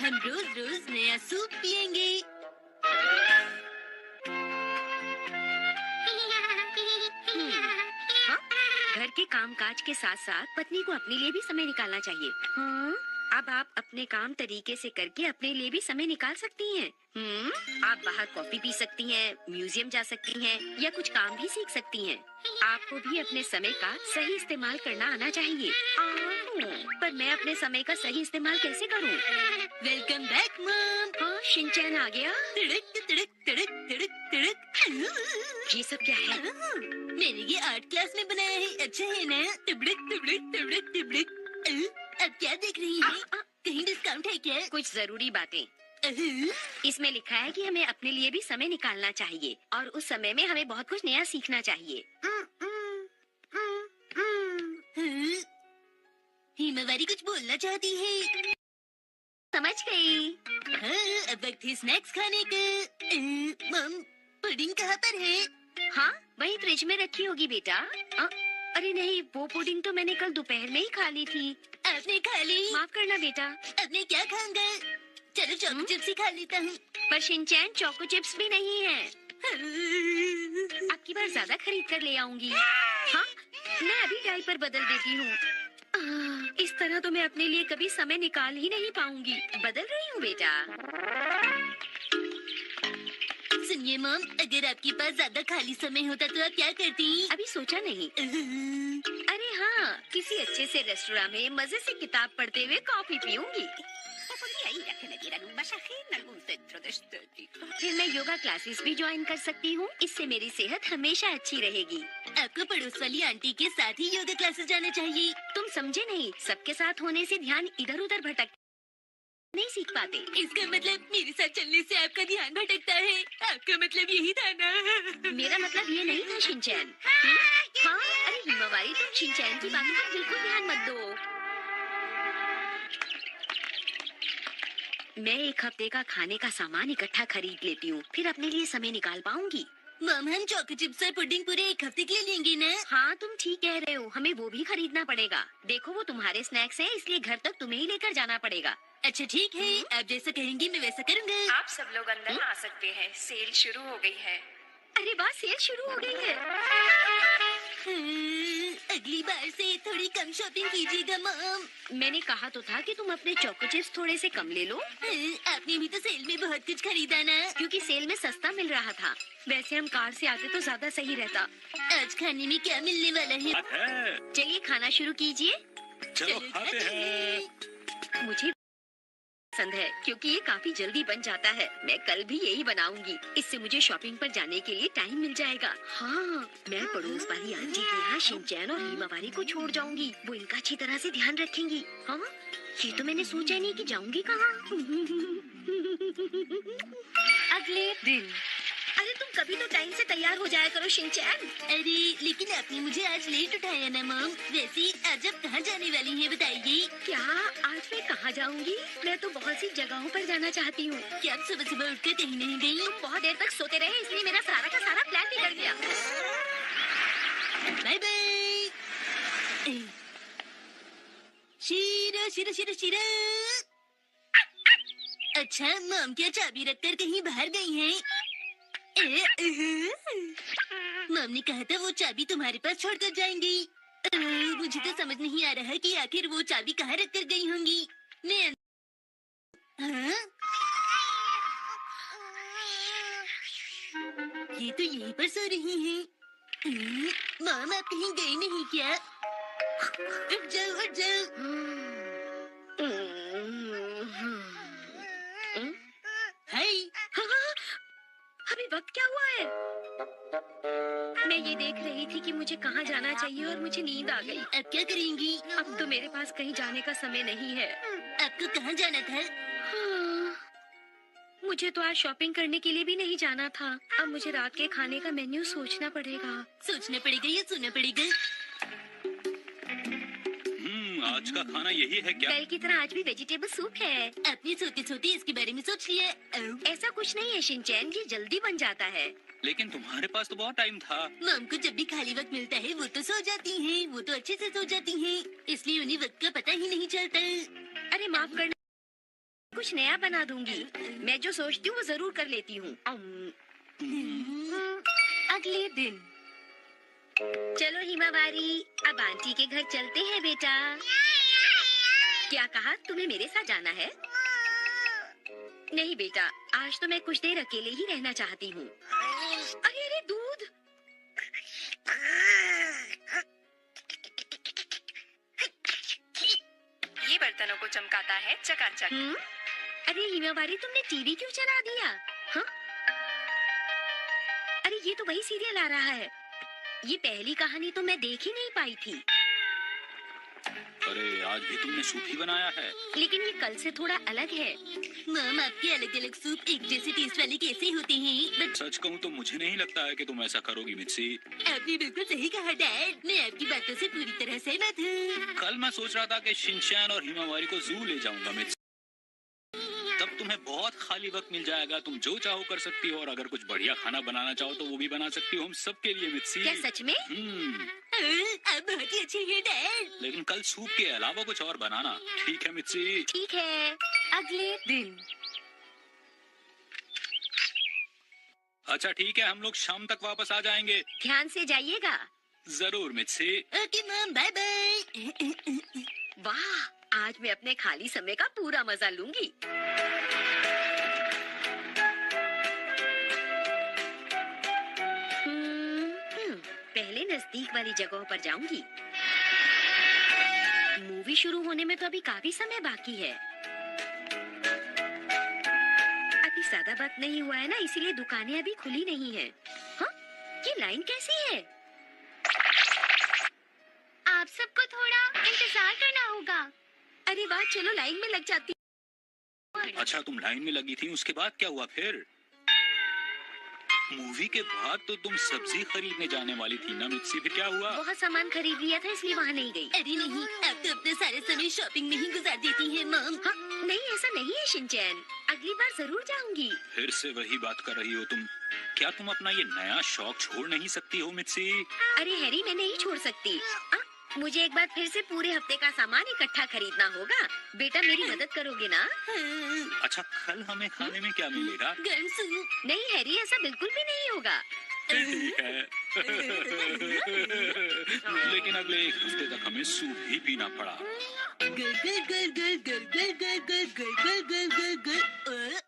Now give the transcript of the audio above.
हम रोज रोज नया सूप पियेंगे। हाँ? घर के कामकाज के साथ साथ पत्नी को अपने लिए भी समय निकालना चाहिए। अब आप अपने काम तरीके से करके अपने लिए भी समय निकाल सकती हैं। आप बाहर कॉफी पी सकती हैं, म्यूजियम जा सकती हैं या कुछ काम भी सीख सकती हैं। आपको भी अपने समय का सही इस्तेमाल करना आना चाहिए। पर मैं अपने समय का सही इस्तेमाल कैसे करूं? Welcome back mom. हाँ, शिनचैन आ गया। तड़क तड़क तड़क तड़क तड़क। ये सब क्या है? मैंने ये आर्ट क्लास में बनाया है, अच्छा है ना? तबड़क तबड़क तबड़क तबड़क। अब क्या देख रही है? कहीं डिस्काउंट है क्या? कुछ जरूरी बातें। इसमें लिखा है कि हमें अपने लिए भी समय निकालना चाहिए और उस समय में हमें बहुत कुछ नया सीखना चाहिए। हिमावारी कुछ बोलना चाहती है। समझ गई। हाँ, अब वक्त है स्नैक्स खाने का। मम, पुडिंग कहाँ पर है? हाँ, वही फ्रिज में रखी होगी बेटा। अरे नहीं, वो पुडिंग तो मैंने कल दोपहर में ही खा ली थी। आपने खा ली? माफ करना बेटा। अब मैं क्या खाऊंगा? चलो चोको चिप्स ही खा लेता हूँ। पर शिनचैन चोको चिप्स भी नहीं है। अब की बार ज्यादा खरीद कर ले आऊंगी। हाँ, मैं अभी डायपर बदल देती हूँ। इस तरह तो मैं अपने लिए कभी समय निकाल ही नहीं पाऊंगी। बदल रही हूँ बेटा। सुनिए मॉम, अगर आपके पास ज्यादा खाली समय होता तो आप क्या करती? अभी सोचा नहीं। अरे हाँ, किसी अच्छे से रेस्टोरेंट में मजे से किताब पढ़ते हुए कॉफी पीऊंगी। फिर मैं योगा क्लासेस भी ज्वाइन कर सकती हूँ। इससे मेरी सेहत हमेशा अच्छी रहेगी। आपको पड़ोस वाली आंटी के साथ ही योगा क्लासेस जाना चाहिए। तुम समझे नहीं, सबके साथ होने से ध्यान इधर उधर भटक नहीं सीख पाते। इसका मतलब मेरे साथ चलने से आपका ध्यान भटकता है। आपका मतलब यही था ना? मेरा मतलब ये नहीं था शिनचैन। हाँ, अरे हिमावारी, तुम शिनचैन की बातों पर बिल्कुल ध्यान मत दो। मैं एक हफ्ते का खाने का सामान इकट्ठा खरीद लेती हूँ, फिर अपने लिए समय निकाल पाऊंगी। मॉम, हम चोको चिप्स और पुडिंग पूरे एक हफ्ते के लिए लेंगे ना? हाँ, तुम ठीक कह रहे हो, हमें वो भी खरीदना पड़ेगा। देखो, वो तुम्हारे स्नैक्स हैं, इसलिए घर तक तुम्हें ही लेकर जाना पड़ेगा। अच्छा ठीक है, आप जैसा कहेंगी मैं वैसा करूँगा। आप सब लोग अंदर आ सकते हैं, सेल शुरू हो गई है। अरे वाह, सेल शुरू हो गई है। अगली बार से थोड़ी कम शॉपिंग कीजिएगा मॉम। मैंने कहा तो था कि तुम अपने चोको चिप्स थोड़े से कम ले लो। आपने भी तो सेल में बहुत कुछ खरीदा ना? क्योंकि सेल में सस्ता मिल रहा था। वैसे हम कार से आते तो ज्यादा सही रहता। आज खाने में क्या मिलने वाला है? चलिए खाना शुरू कीजिए। चलो खाते हैं। मुझे पसंद है क्योंकि ये काफी जल्दी बन जाता है। मैं कल भी यही बनाऊंगी। इससे मुझे शॉपिंग पर जाने के लिए टाइम मिल जाएगा। हाँ, मैं पड़ोस वाली आंटी के यहाँ शिनचैन और हिमावारी को छोड़ जाऊंगी। वो इनका अच्छी तरह से ध्यान रखेंगी। हाँ, ये तो मैंने सोचा नहीं कि जाऊंगी कहाँ। अगले दिन। अरे तुम कभी तो टाइम से तैयार हो जाया करो शिनचैन। अरे लेकिन आपने मुझे आज लेट उठाया ना मॉम। वैसे आज आप कहाँ जाने वाली हैं बताइए? क्या आज मैं कहाँ जाऊंगी? मैं तो बहुत सी जगहों पर जाना चाहती हूँ। क्या आप सुबह सुबह उठकर कहीं नहीं गई? तुम बहुत देर तक सोते रहे, इसलिए मेरा सारा का सारा प्लान बिगड़ गया। Bye bye. शीरा शीरा शीरा शीरा। अच्छा, मॉम क्या चाबी रखकर कहीं बाहर गई हैं? मॉम ने कहा था वो चाबी तुम्हारे पास छोड़कर जाएंगी। मुझे तो समझ नहीं आ रहा कि आखिर वो चाबी कहाँ रख कर गई होंगी। मैं हाँ? ये तो यहीं पर सो रही हैं। मॉम आप कहीं गई नहीं क्या? उठ जाओ उठ जाओ। हाय। अभी वक्त क्या हुआ है? मैं ये देख रही थी कि मुझे कहाँ जाना चाहिए और मुझे नींद आ गई। अब क्या करेंगी? अब तो मेरे पास कहीं जाने का समय नहीं है। आपको कहाँ जाना था? हाँ, मुझे तो आज शॉपिंग करने के लिए भी नहीं जाना था। अब मुझे रात के खाने का मेन्यू सोचना पड़ेगा। सोचना पड़ेगा या सुनना पड़ेगा? आज का खाना यही है क्या? कल की तरह आज भी वेजिटेबल सूप है। आपने सोते सोते इसके बारे में सोच लिया? ऐसा कुछ नहीं है शिनचैन, ये जल्दी बन जाता है। लेकिन तुम्हारे पास तो बहुत टाइम था। मॉम को जब भी खाली वक्त मिलता है वो तो सो जाती हैं। वो तो अच्छे से सो जाती हैं, इसलिए उन्हें वक्त का पता ही नहीं चलता। अरे माफ करना, कुछ कुछ नया बना दूंगी। मैं जो सोचती हूँ वो जरूर कर लेती हूँ। अगले दिन चलो हिमावारी, अब आंटी के घर चलते हैं बेटा। क्या कहा, तुम्हें मेरे साथ जाना है? नहीं बेटा, आज तो मैं कुछ देर अकेले ही रहना चाहती हूँ। अरे अरे दूध। ये बर्तनों को चमकाता है चकाचक। अरे हिमावारी, तुमने टीवी क्यों चला दिया? हाँ? अरे ये तो वही सीरियल आ रहा है। ये पहली कहानी तो मैं देख ही नहीं पाई थी। अरे आज भी तुमने सूप ही बनाया है। लेकिन ये कल से थोड़ा अलग है। मॉम, आपके अलग अलग सूप एक जैसे टेस्ट वाले कैसे होते हैं? बट सच कहूँ तो मुझे नहीं लगता है कि तुम ऐसा करोगी मित्सी। आपने बिल्कुल सही कहा डैड, मैं आपकी बातों से पूरी तरह सहमत हूँ। कल मैं सोच रहा था कि शिनचैन और हिमावारी को जू ले जाऊंगा मित्सी। तब तुम्हें बहुत खाली वक्त मिल जाएगा, तुम जो चाहो कर सकती हो, और अगर कुछ बढ़िया खाना बनाना चाहो तो वो भी बना सकती हो हम सबके लिए मित्सी। क्या सच में? आप बहुत ही अच्छे हैं डैड। लेकिन कल सूप के अलावा कुछ और बनाना, ठीक है मित्सी? ठीक है। अगले दिन अच्छा ठीक है, हम लोग शाम तक वापस आ जाएंगे। ध्यान से जाइएगा। जरूर Mitsi. Okay mom, bye bye. वाह, आज मैं अपने खाली समय का पूरा मजा लूंगी। पहले नजदीक वाली जगहों पर जाऊंगी। मूवी शुरू होने में तो अभी काफी समय बाकी है। अभी ज्यादा वक्त नहीं हुआ है ना, इसीलिए दुकानें अभी खुली नहीं है। हाँ? ये लाइन कैसी है? आप सबको थोड़ा इंतजार करना होगा। अरे वाह, चलो लाइन में लग जाती। अच्छा तुम लाइन में लगी थी, उसके बाद क्या हुआ फिर? मूवी के बाद तो तुम सब्जी खरीदने जाने वाली थी ना मित्सी, फिर क्या हुआ? बहुत सामान खरीद लिया था इसलिए वहाँ नहीं गई। अरे नहीं, आप तो अपना सारे समय शॉपिंग में ही गुजार देती हैं मॉम। हाँ, नहीं ऐसा नहीं है शिनचैन, अगली बार जरूर जाऊंगी। फिर से वही बात कर रही हो तुम। क्या तुम अपना ये नया शौक छोड़ नहीं सकती हो मित्सी? अरे हैरी, मैं नहीं छोड़ सकती। मुझे एक बार फिर से पूरे हफ्ते का सामान इकट्ठा खरीदना होगा। बेटा मेरी मदद करोगे ना? अच्छा कल हमें खाने में क्या मिलेगा? गर्म सूप। नहीं हैरी, ऐसा बिल्कुल भी नहीं होगा। ठीक है। लेकिन अगले एक हफ्ते तक हमें सूप ही पीना पड़ा। गल गल गल गल गल गल गल गल गल गल गल गल।